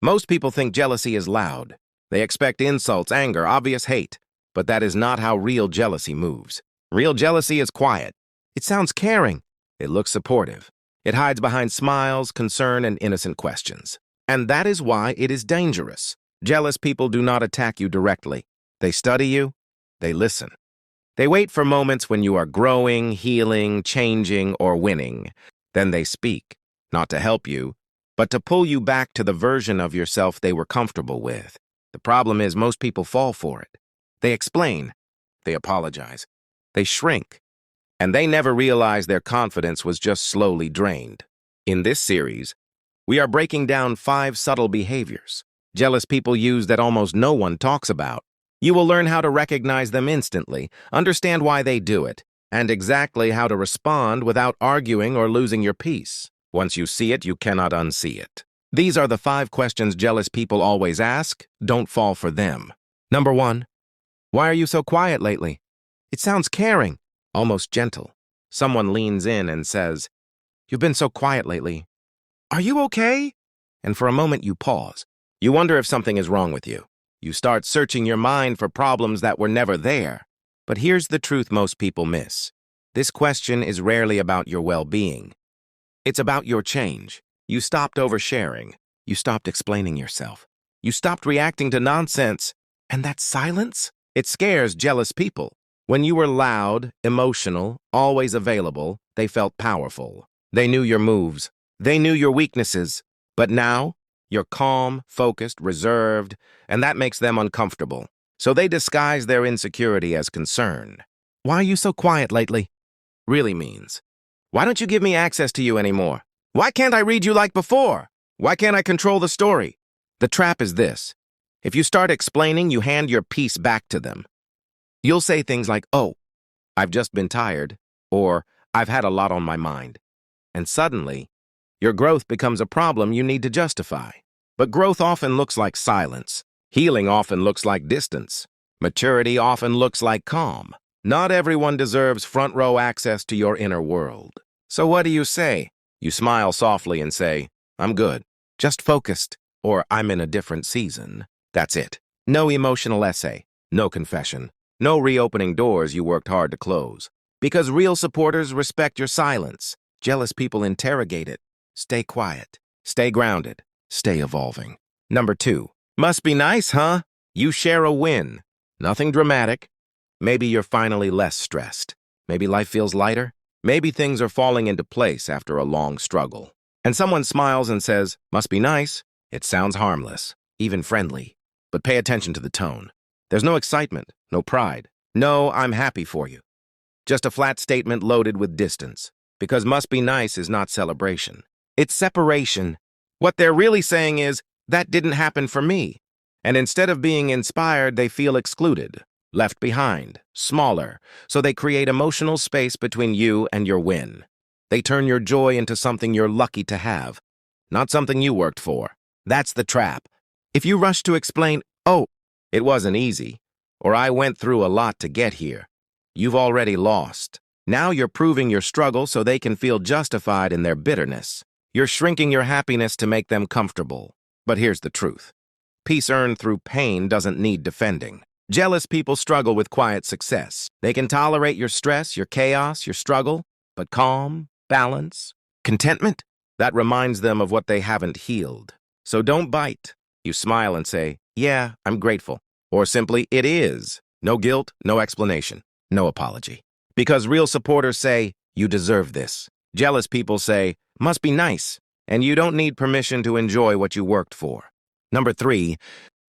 Most people think jealousy is loud. They expect insults, anger, obvious hate. But that is not how real jealousy moves. Real jealousy is quiet. It sounds caring. It looks supportive. It hides behind smiles, concern, and innocent questions. And that is why it is dangerous. Jealous people do not attack you directly. They study you. They listen. They wait for moments when you are growing, healing, changing, or winning. Then they speak, not to help you, but to pull you back to the version of yourself they were comfortable with. The problem is most people fall for it. They explain. They apologize. They shrink. And they never realize their confidence was just slowly drained. In this series, we are breaking down 5 subtle behaviors jealous people use that almost no one talks about. You will learn how to recognize them instantly, understand why they do it, and exactly how to respond without arguing or losing your peace. Once you see it, you cannot unsee it. These are the 5 questions jealous people always ask. Don't fall for them. Number 1. Why are you so quiet lately? It sounds caring, almost gentle. Someone leans in and says, "You've been so quiet lately. Are you okay?" And for a moment you pause. You wonder if something is wrong with you. You start searching your mind for problems that were never there. But here's the truth most people miss. This question is rarely about your well-being. It's about your change. You stopped oversharing. You stopped explaining yourself. You stopped reacting to nonsense. And that silence? It scares jealous people. When you were loud, emotional, always available, they felt powerful. They knew your moves. They knew your weaknesses. But now, you're calm, focused, reserved, and that makes them uncomfortable. So they disguise their insecurity as concern. "Why are you so quiet lately?" really means, "Why don't you give me access to you anymore? Why can't I read you like before? Why can't I control the story?" The trap is this. If you start explaining, you hand your peace back to them. You'll say things like, "Oh, I've just been tired," or "I've had a lot on my mind." And suddenly, your growth becomes a problem you need to justify. But growth often looks like silence. Healing often looks like distance. Maturity often looks like calm. Not everyone deserves front-row access to your inner world. So what do you say? You smile softly and say, "I'm good, just focused," or "I'm in a different season." That's it. No emotional essay, no confession, no reopening doors you worked hard to close. Because real supporters respect your silence. Jealous people interrogate it. Stay quiet. Stay grounded. Stay evolving. Number 2. Must be nice, huh? You share a win. Nothing dramatic. Maybe you're finally less stressed. Maybe life feels lighter. Maybe things are falling into place after a long struggle. And someone smiles and says, "Must be nice." It sounds harmless, even friendly. But pay attention to the tone. There's no excitement, no pride. No, "I'm happy for you." Just a flat statement loaded with distance. Because "must be nice" is not celebration. It's separation. What they're really saying is, "That didn't happen for me." And instead of being inspired, they feel excluded, left behind, smaller, so they create emotional space between you and your win. They turn your joy into something you're lucky to have, not something you worked for. That's the trap. If you rush to explain, "Oh, it wasn't easy," or "I went through a lot to get here," you've already lost. Now you're proving your struggle so they can feel justified in their bitterness. You're shrinking your happiness to make them comfortable. But here's the truth. Peace earned through pain doesn't need defending. Jealous people struggle with quiet success. They can tolerate your stress, your chaos, your struggle, but calm, balance, contentment, that reminds them of what they haven't healed. So don't bite. You smile and say, "Yeah, I'm grateful." Or simply, "It is." No guilt, no explanation, no apology. Because real supporters say, "You deserve this." Jealous people say, "Must be nice," and you don't need permission to enjoy what you worked for. Number 3,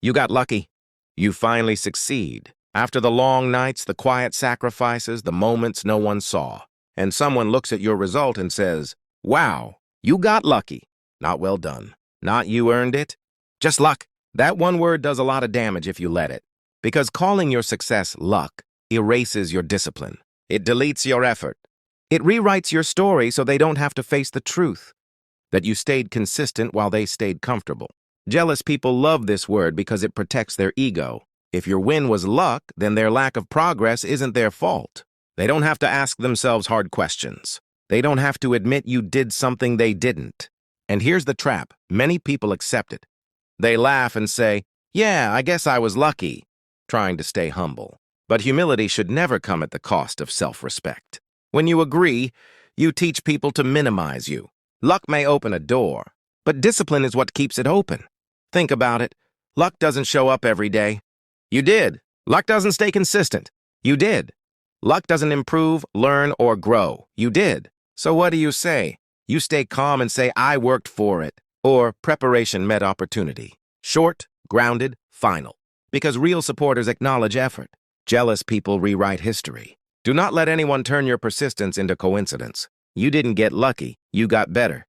you got lucky. You finally succeed. After the long nights, the quiet sacrifices, the moments no one saw. And someone looks at your result and says, "Wow, you got lucky." Not "well done." Not "you earned it." Just luck. That one word does a lot of damage if you let it. Because calling your success luck erases your discipline. It deletes your effort. It rewrites your story so they don't have to face the truth that you stayed consistent while they stayed comfortable. Jealous people love this word because it protects their ego. If your win was luck, then their lack of progress isn't their fault. They don't have to ask themselves hard questions. They don't have to admit you did something they didn't. And here's the trap. Many people accept it. They laugh and say, "Yeah, I guess I was lucky," trying to stay humble. But humility should never come at the cost of self-respect. When you agree, you teach people to minimize you. Luck may open a door, but discipline is what keeps it open. Think about it. Luck doesn't show up every day. You did. Luck doesn't stay consistent. You did. Luck doesn't improve, learn, or grow. You did. So what do you say? You stay calm and say, "I worked for it," or "preparation met opportunity." Short, grounded, final. Because real supporters acknowledge effort. Jealous people rewrite history. Do not let anyone turn your persistence into coincidence. You didn't get lucky, you got better.